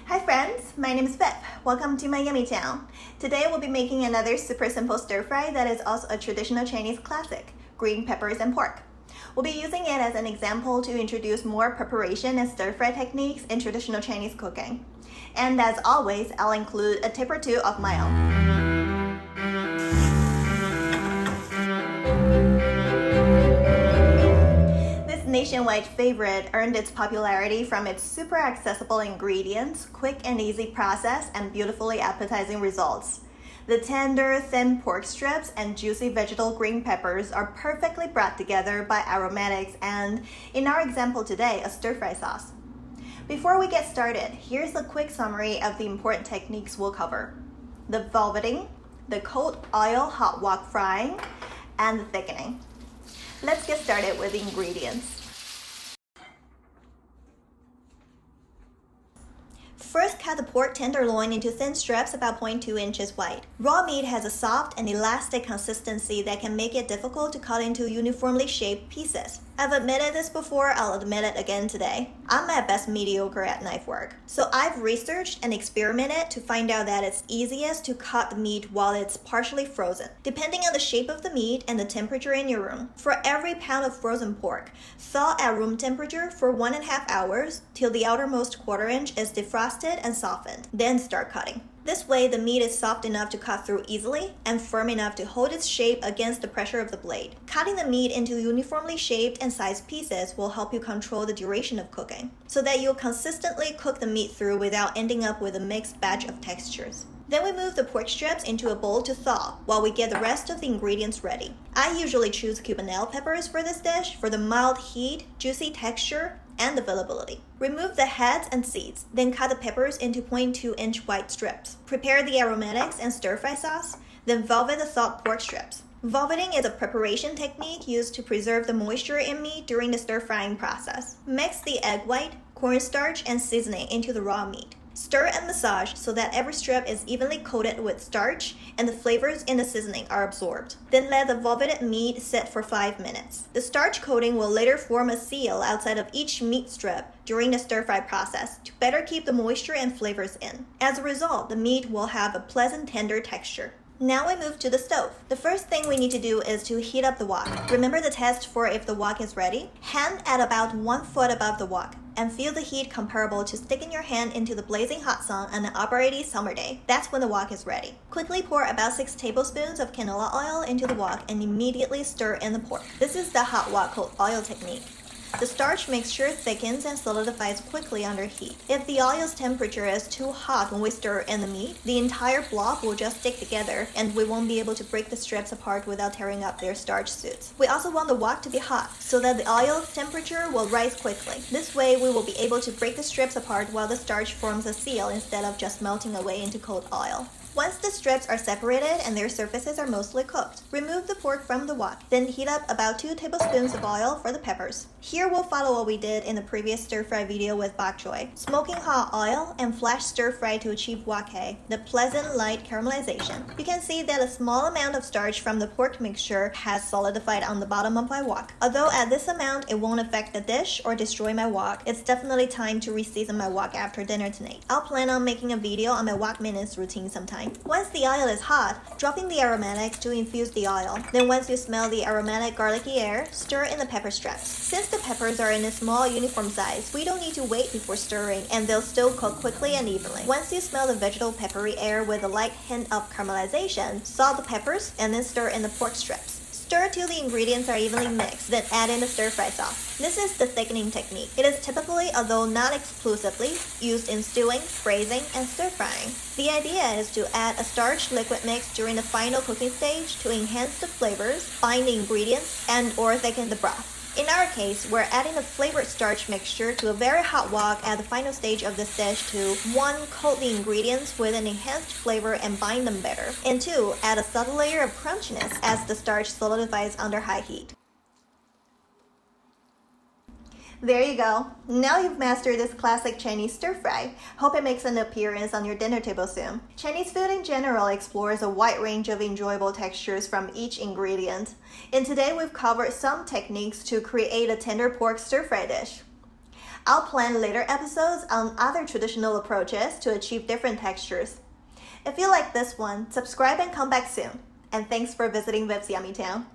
Hi friends, my name is Viv. Welcome to my Yummytown. Today we'll be making another super simple stir fry that is also a traditional Chinese classic, green peppers and pork. We'll be using it as an example to introduce more preparation and stir fry techniques in traditional Chinese cooking. And as always, I'll include a tip or two of my own. Nationwide favorite earned its popularity from its super accessible ingredients, quick and easy process, and beautifully appetizing results. The tender, thin pork strips and juicy vegetal green peppers are perfectly brought together by aromatics and, in our example today, a stir-fry sauce. Before we get started, here's a quick summary of the important techniques we'll cover: the velveting, the cold oil hot wok frying, and the thickening. Let's get started with the ingredients. First, cut the pork tenderloin into thin strips about 0.2 inches wide. Raw meat has a soft and elastic consistency that can make it difficult to cut into uniformly shaped pieces. I've admitted this before, I'll admit it again today. I'm at best mediocre at knife work. So I've researched and experimented to find out that it's easiest to cut the meat while it's partially frozen, depending on the shape of the meat and the temperature in your room. For every pound of frozen pork, thaw at room temperature for 1.5 hours till the outermost quarter inch is defrosted and softened. Then start cutting. This way, the meat is soft enough to cut through easily and firm enough to hold its shape against the pressure of the blade. Cutting the meat into uniformly shaped and sized pieces will help you control the duration of cooking, so that you'll consistently cook the meat through without ending up with a mixed batch of textures. Then we move the pork strips into a bowl to thaw while we get the rest of the ingredients ready. I usually choose Cubanelle peppers for this dish for the mild heat, juicy texture, and availability. Remove the heads and seeds, then cut the peppers into 0.2 inch wide strips. Prepare the aromatics and stir-fry sauce, then velvet the thawed pork strips. Velveting is a preparation technique used to preserve the moisture in meat during the stir-frying process. Mix the egg white, cornstarch, and seasoning into the raw meat. Stir and massage so that every strip is evenly coated with starch and the flavors in the seasoning are absorbed. Then let the velveted meat sit for 5 minutes. The starch coating will later form a seal outside of each meat strip during the stir-fry process to better keep the moisture and flavors in. As a result, the meat will have a pleasant tender texture. Now we move to the stove. The first thing we need to do is to heat up the wok. Remember the test for if the wok is ready? Hand at about 1 foot above the wok and feel the heat comparable to sticking your hand into the blazing hot sun on an operating summer day. That's when the wok is ready. Quickly pour about 6 tablespoons of canola oil into the wok and immediately stir in the pork. This is the hot-wok-cold-oil technique. The starch mixture thickens and solidifies quickly under heat. If the oil's temperature is too hot when we stir in the meat, the entire blob will just stick together and we won't be able to break the strips apart without tearing up their starch suits. We also want the wok to be hot so that the oil's temperature will rise quickly. This way we will be able to break the strips apart while the starch forms a seal instead of just melting away into cold oil. Once the strips are separated and their surfaces are mostly cooked, remove the pork from the wok. Then heat up about 2 tablespoons of oil for the peppers. Here we'll follow what we did in the previous stir-fry video with bok choy. Smoking hot oil and flash stir-fry to achieve wok-hei, the pleasant light caramelization. You can see that a small amount of starch from the pork mixture has solidified on the bottom of my wok. Although at this amount it won't affect the dish or destroy my wok, it's definitely time to reseason my wok after dinner tonight. I'll plan on making a video on my wok minutes routine sometime. Once the oil is hot, drop in the aromatics to infuse the oil. Then once you smell the aromatic garlicky air, stir in the pepper strips. Since the peppers are in a small uniform size, we don't need to wait before stirring and they'll still cook quickly and evenly. Once you smell the vegetal peppery air with a light hint of caramelization, salt the peppers and then stir in the pork strips. Stir till the ingredients are evenly mixed, then add in the stir-fry sauce. This is the thickening technique. It is typically, although not exclusively, used in stewing, braising, and stir-frying. The idea is to add a starch liquid mix during the final cooking stage to enhance the flavors, bind the ingredients, and/or thicken the broth. In our case, we're adding a flavored starch mixture to a very hot wok at the final stage of this dish to 1. Coat the ingredients with an enhanced flavor and bind them better, and 2. Add a subtle layer of crunchiness as the starch solidifies under high heat. There you go. Now you've mastered this classic Chinese stir-fry. Hope it makes an appearance on your dinner table soon. Chinese food in general explores a wide range of enjoyable textures from each ingredient. And today we've covered some techniques to create a tender pork stir-fry dish. I'll plan later episodes on other traditional approaches to achieve different textures. If you like this one, subscribe and come back soon. And thanks for visiting Viv's Yummytown.